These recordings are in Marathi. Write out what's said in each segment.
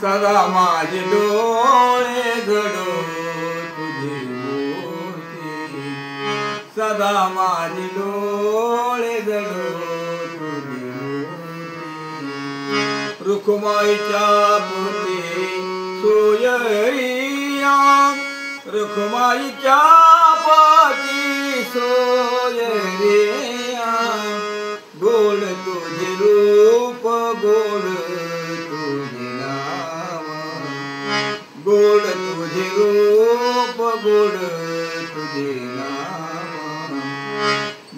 सदा माझे डोळे जडो तुझी मूर्ती, सदा माझे डोळे जडो तुझी मूर्ती. रुखमाईच्या पोटी सोयरिया, रुखमाईच्या पोटी सोयरिया. गोड तुझे रूप गोड तुझे नाम, गोड तुझे रूप गोड तुझे नाम.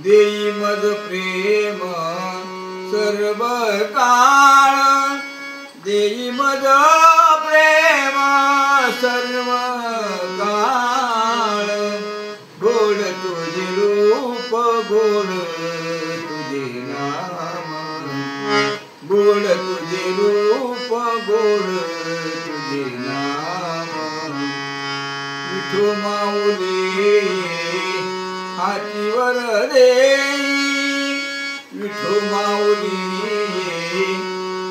देई मज प्रेम सर्व काळ, देई मज प्रेम सर्व काळ. गोड तुझे रूप गोड तुझे नाम, गोड तुझे रूप गोड तुझे नाम. विठू माऊली हातीवर देई, विठू माऊली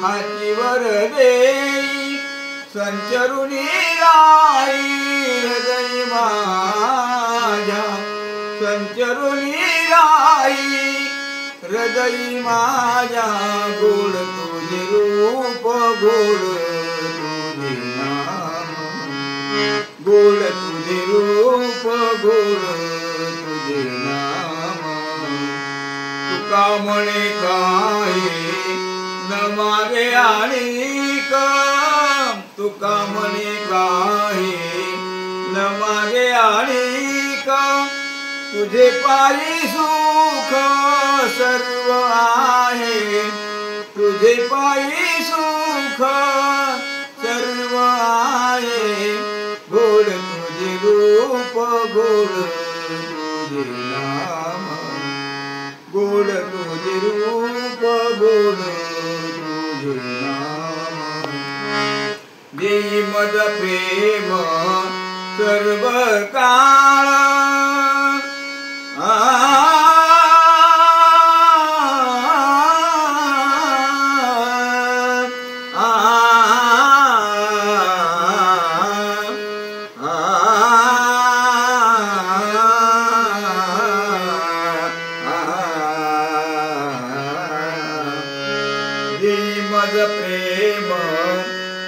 हातीवर देई. संचरुनी राई हृदय माझ्या, संचरुनी राई हृदय माझ्या. गोड तुझे रूप गोड तुझे नाम, गोड तुझे रूप गोड तुझे नाम. तुका म्हणे काही न मागे आणिक, तुका म्हणे काही न मागे आणिक. तुझे पायी सुख सर्व आहे, तुझे पायी सुख सर्व आहे. गोड तुझे रूप गोड तुझे नाम, गोड तुझे रूप गोड तुझे नाम. देई मज प्रेम सर्व काळ, देई मज प्रेम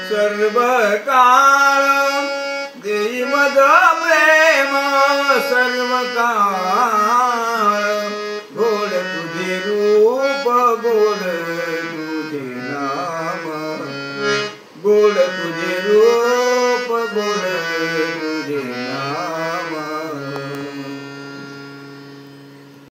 सर्व काळ, देई मज प्रेम सर्व काळ. गोड तुझे रूप गोड तुझे नाम, गोड तुझे रूप